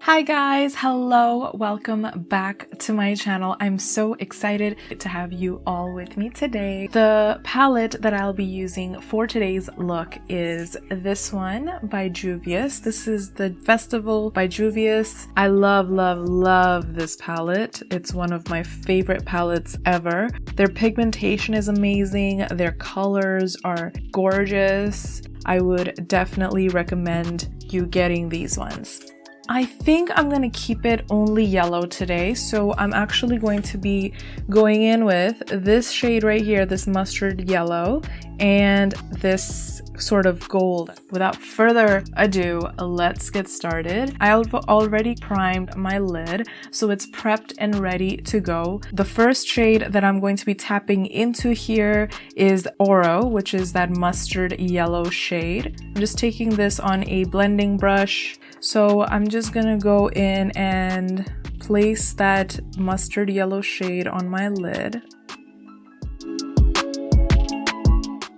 Hi guys, hello, welcome back to my channel. I'm so excited to have you all with me today. The palette that I'll be using for today's look is this one by Juvia. This is the Festival by Juvia. I love this palette. It's one of my favorite palettes ever. Their pigmentation is amazing. Their colors are gorgeous. I would definitely recommend you getting these ones. I think I'm going to keep it only yellow today, so I'm actually going to be going in with this shade right here, this mustard yellow, and this sort of gold. Without further ado, let's get started. I've already primed my lid, so it's prepped and ready to go. The first shade that I'm going to be tapping into here is Oro, which is that mustard yellow shade. I'm just taking this on a blending brush. So I'm just gonna go in and place that mustard yellow shade on my lid.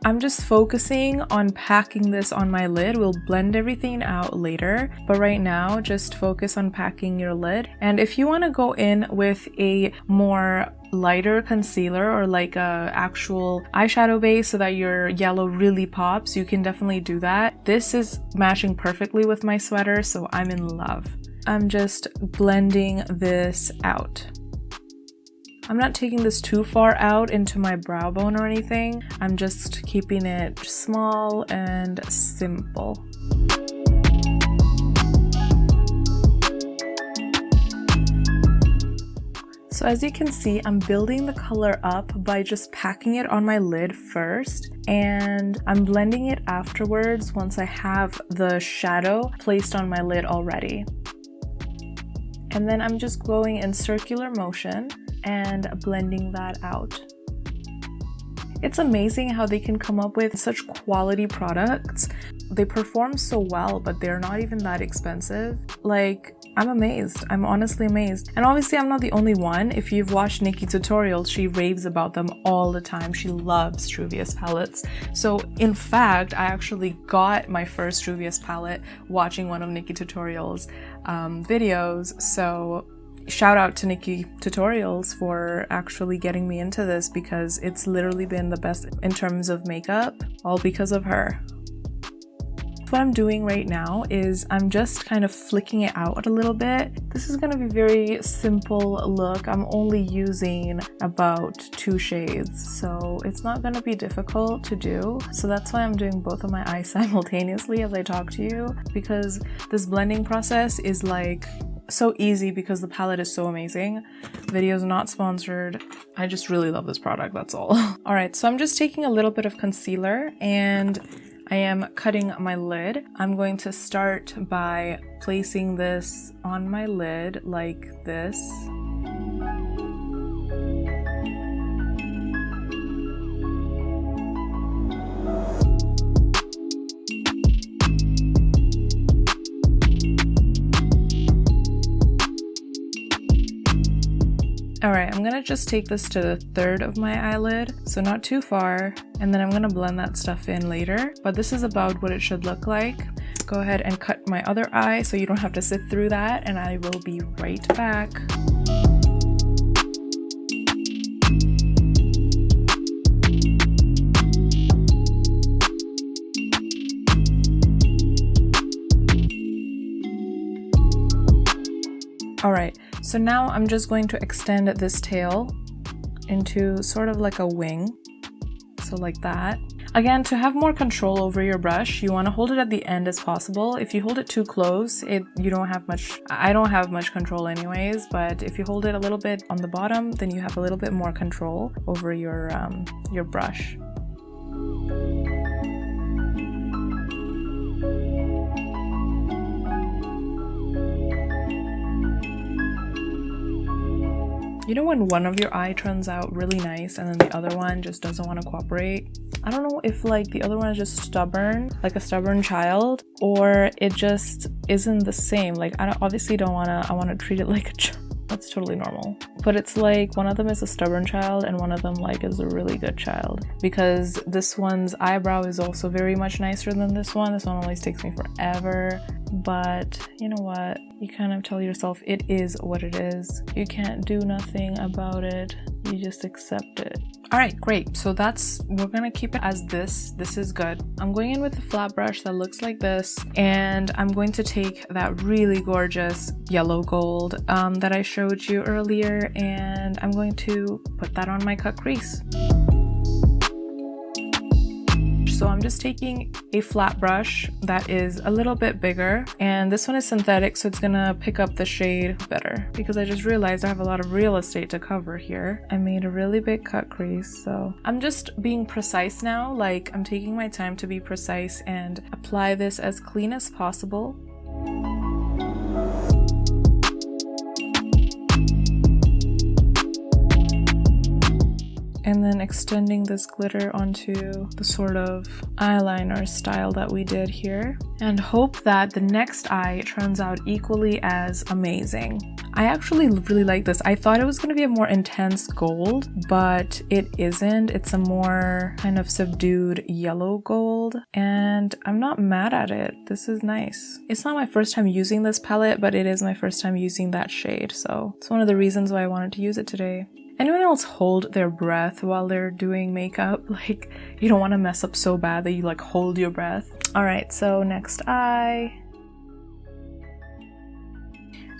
I'm just focusing on packing this on my lid. We'll blend everything out later, but right now just focus on packing your lid. And if you want to go in with a more lighter concealer or like a actual eyeshadow base so that your yellow really pops, you can definitely do that. This is matching perfectly with my sweater, so I'm in love. I'm just blending this out. I'm not taking this too far out into my brow bone or anything. I'm just keeping it small and simple. So as you can see, I'm building the color up by just packing it on my lid first, and I'm blending it afterwards once I have the shadow placed on my lid already. And then I'm just going in circular motion and blending that out. It's amazing how they can come up with such quality products. They perform so well, but they're not even that expensive. Like, I'm amazed. I'm honestly amazed. And obviously I'm not the only one. If you've watched Nikki tutorials, she raves about them all the time. She loves Juvia's palettes. So in fact, I actually got my first Juvia's palette watching one of Nikki tutorials videos. So shout out to Nikki Tutorials for actually getting me into this, because it's literally been the best in terms of makeup, all because of her. What I'm doing right now is I'm just kind of flicking it out a little bit. This is going to be very simple look. I'm only using about 2 shades, so it's not going to be difficult to do. So that's why I'm doing both of my eyes simultaneously as I talk to you, because this blending process is like so easy because the palette is so amazing. Video is not sponsored. I just really love this product, that's all. Alright, so I'm just taking a little bit of concealer and I am cutting my lid. I'm going to start by placing this on my lid like this. Alright, I'm gonna just take this to the third of my eyelid, so not too far, and then I'm gonna blend that stuff in later, but this is about what it should look like. Go ahead and cut my other eye so you don't have to sit through that, and I will be right back. Alright, so now I'm just going to extend this tail into sort of like a wing, so like that. Again, to have more control over your brush, you want to hold it at the end as possible. If you hold it too close, you don't have much, I don't have much control anyways, but if you hold it a little bit on the bottom, then you have a little bit more control over your brush. You know when one of your eye turns out really nice and then the other one just doesn't want to cooperate? I don't know if like the other one is just stubborn, like a stubborn child, or it just isn't the same. Like I obviously don't want to, I want to treat it like a child. That's totally normal. but it's like one of them is a stubborn child and one of them like is a really good child, because this one's eyebrow is also very much nicer than this one. This one always takes me forever, but you know what, you kind of tell yourself it is what it is. You can't do nothing about it, you just accept it. All right, great. So we're gonna keep it as this. This is good. I'm going in with a flat brush that looks like this, and I'm going to take that really gorgeous yellow gold that I showed you earlier, and I'm going to put that on my cut crease. So I'm just taking a flat brush that is a little bit bigger, and this one is synthetic, so it's gonna pick up the shade better, because I just realized I have a lot of real estate to cover here. I made a really big cut crease, so I'm just being precise now. Like, I'm taking my time to be precise and apply this as clean as possible. And then extending this glitter onto the sort of eyeliner style that we did here, and hope that the next eye turns out equally as amazing. I actually really like this. I thought it was going to be a more intense gold, but it isn't. It's a more kind of subdued yellow gold, and I'm not mad at it. This is nice. It's not my first time using this palette, but it is my first time using that shade, so it's one of the reasons why I wanted to use it today. Anyone else hold their breath while they're doing makeup? Like, you don't want to mess up so bad that you like hold your breath. All right, so next eye.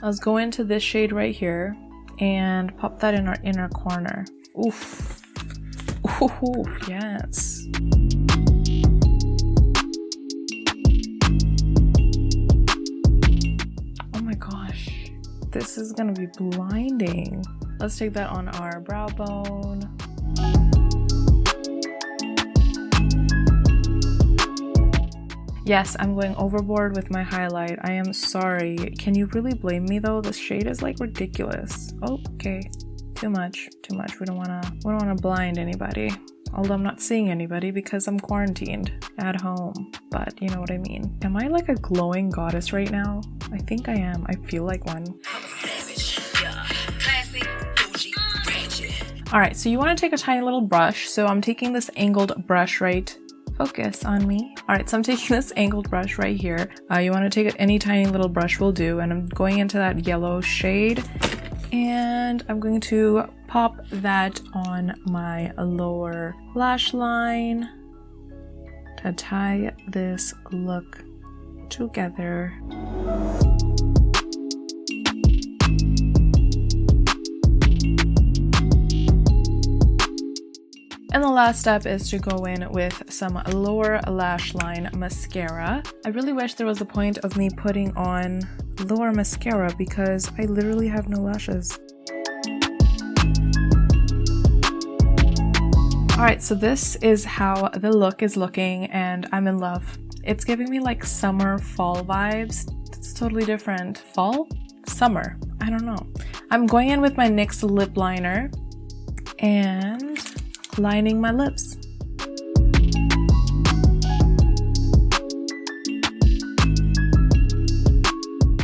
Let's go into this shade right here and pop that in our inner corner. Oof. Ooh, yes. Oh my gosh, this is gonna be blinding. Let's take that on our brow bone. Yes, I'm going overboard with my highlight. I am sorry. Can you really blame me though? This shade is like ridiculous. Oh, okay. Too much. Too much. We don't wanna blind anybody. Although I'm not seeing anybody because I'm quarantined at home. But you know what I mean. Am I like a glowing goddess right now? I think I am. I feel like one. Alright, so you want to take a tiny little brush. So I'm taking this angled brush right. Focus on me. Alright, so I'm taking this angled brush right here. You want to take any tiny little brush will do. And I'm going into that yellow shade. And I'm going to pop that on my lower lash line to tie this look together. And the last step is to go in with some lower lash line mascara. I really wish there was a point of me putting on lower mascara because I literally have no lashes. Alright, so this is how the look is looking and I'm in love. It's giving me like summer fall vibes. It's totally different. Fall? Summer. I don't know. I'm going in with my NYX lip liner and lining my lips.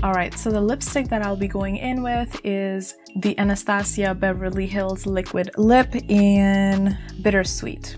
Alright, so the lipstick that I'll be going in with is the Anastasia Beverly Hills Liquid Lip in Bittersweet.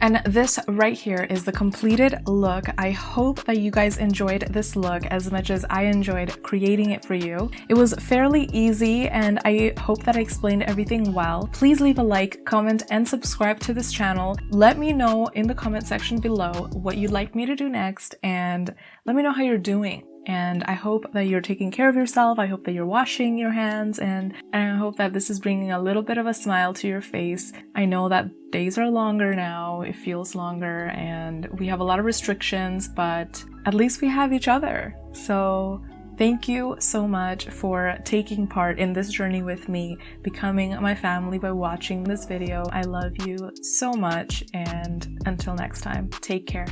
And this right here is the completed look. I hope that you guys enjoyed this look as much as I enjoyed creating it for you. It was fairly easy and I hope that I explained everything well. Please leave a like, comment, and subscribe to this channel. Let me know in the comment section below what you'd like me to do next and let me know how you're doing. And I hope that you're taking care of yourself. I hope that you're washing your hands and I hope that this is bringing a little bit of a smile to your face. I know that days are longer now, it feels longer and we have a lot of restrictions, but at least we have each other. So thank you so much for taking part in this journey with me, becoming my family by watching this video. I love you so much and until next time, take care.